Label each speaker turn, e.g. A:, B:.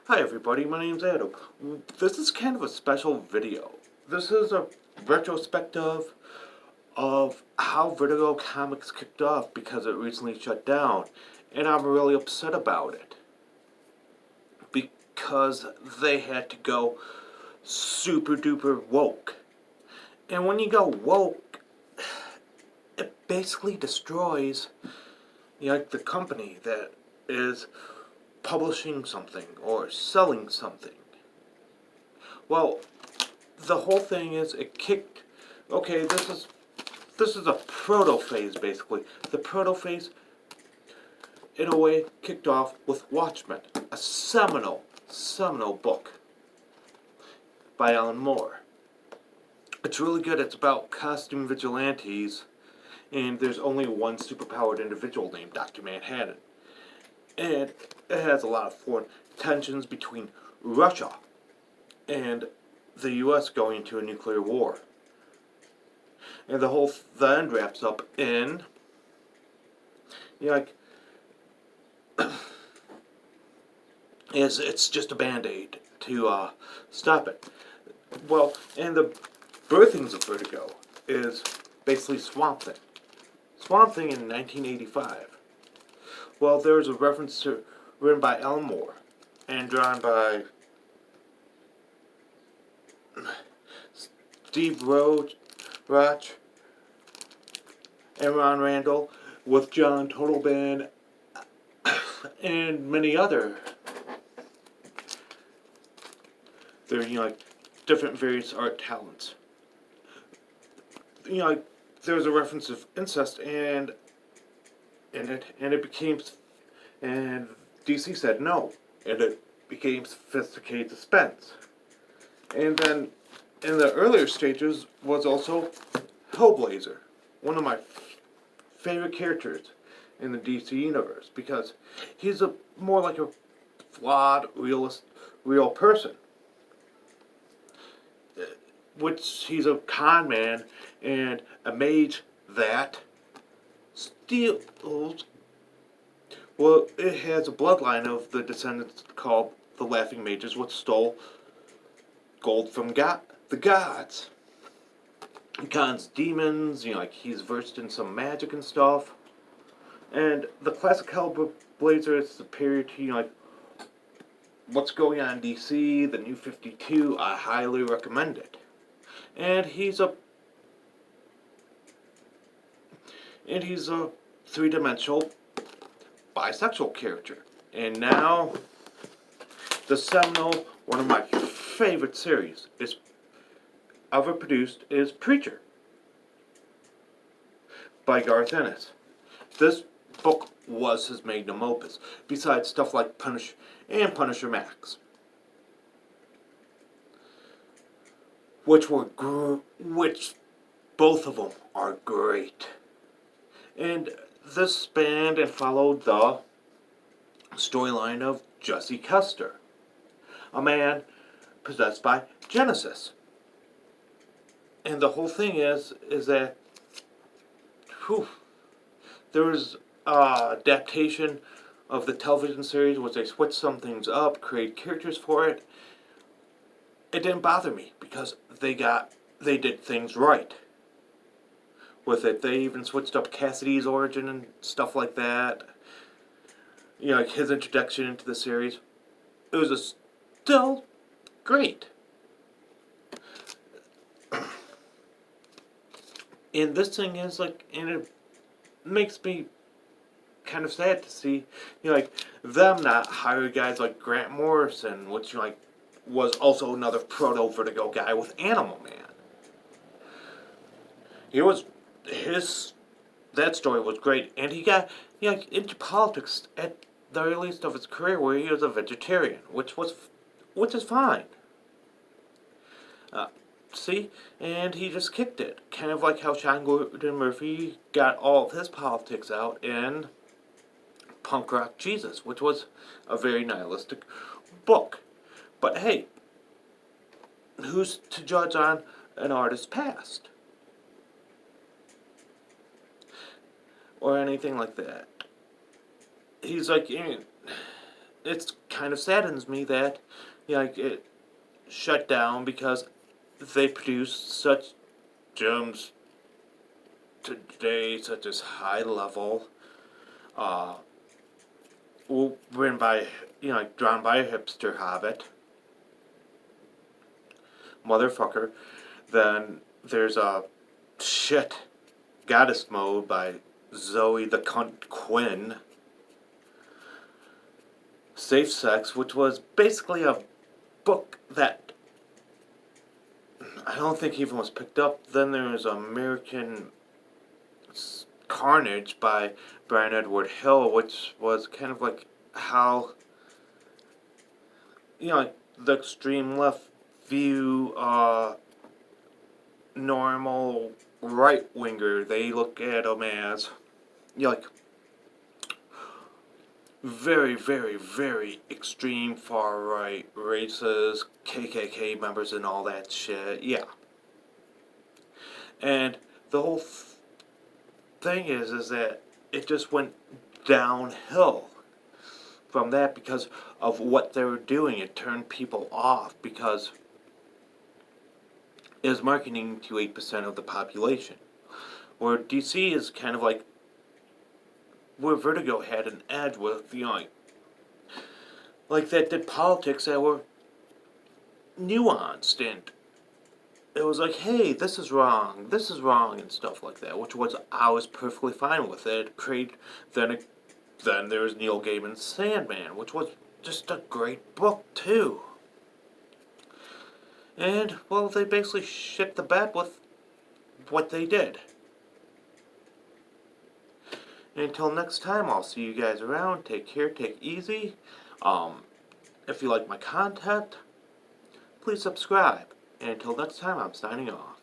A: Hi everybody, my name's Adam. This is kind of a special video. This is a retrospective of how Vertigo Comics kicked off because it recently shut down. And I'm really upset about it. Because they had to go super duper woke. And when you go woke, it basically destroys the company that is publishing something or selling something. Well, the whole thing is it kicked. Okay, this is a proto phase basically. The proto phase, in a way, kicked off with Watchmen, a seminal book by Alan Moore. It's really good. It's about costume vigilantes, and there's only one superpowered individual named Dr. Manhattan. And it has a lot of foreign tensions between Russia and the U.S. going into a nuclear war. And the end wraps up in, it's just a band-aid to stop it. Well, and the birthings of Vertigo is basically Swamp Thing. Swamp Thing in 1985. Well, there's a reference to written by Alan Moore and drawn by Steve Roach and Ron Randall with John Totalban and many other. They're different various art talents. There's a reference of incest and it became, and DC said no, and it became sophisticated suspense. And then in the earlier stages was also Hellblazer, one of my favorite characters in the DC universe, because he's more like a flawed, real person. Which he's a con man and a mage that steals. Well, it has a bloodline of the descendants called the Laughing Mages, which stole gold from the gods. He cons demons, he's versed in some magic and stuff. And the classic Hellblazer is superior to, what's going on in DC, the New 52. I highly recommend it. And he's a three-dimensional bisexual character. And now the seminal, one of my favorite series is ever produced is Preacher by Garth Ennis. This book was his magnum opus, besides stuff like Punisher Max, which both of them are great. And this spanned and followed the storyline of Jesse Custer, a man possessed by Genesis. And the whole thing is that there was adaptation of the television series which they switched some things up, create characters for it. It didn't bother me because they did things right with it. They even switched up Cassidy's origin and stuff like that. His introduction into the series. It was still great. And this thing is and it makes me kind of sad to see, them not hire guys like Grant Morrison, which was also another proto Vertigo guy with Animal Man. That story was great, and he got into politics at the earliest of his career, where he was a vegetarian, which is fine. See, and he just kicked it, kind of like how Sean Gordon Murphy got all of his politics out in Punk Rock Jesus, which was a very nihilistic book. But hey, who's to judge on an artist's past? Or anything like that. He's it kind of saddens me that, like, it shut down because they produce such gems today, such as high level, uh, written by, drawn by a hipster hobbit, motherfucker. Then there's a shit Goddess Mode by Zoe the Cunt Quinn. Safe Sex, which was basically a book that I don't think even was picked up. Then there's American Carnage by Brian Edward Hill, which was kind of like how, like the extreme left view, normal right winger, they look at them as, like, very, very, very extreme far right racists, KKK members, and all that shit. Yeah. And the whole thing is that it just went downhill from that because of what they were doing. It turned people off because it was marketing to 8% of the population. Where DC is kind of like where Vertigo had an edge with, like that did politics that were nuanced, and it was like, hey, this is wrong, and stuff like that, which was, I was perfectly fine with it. Then there was Neil Gaiman's Sandman, which was just a great book, too. And, well, they basically shit the bed with what they did. And until next time, I'll see you guys around. Take care, take easy. If you like my content, please subscribe. And until next time, I'm signing off.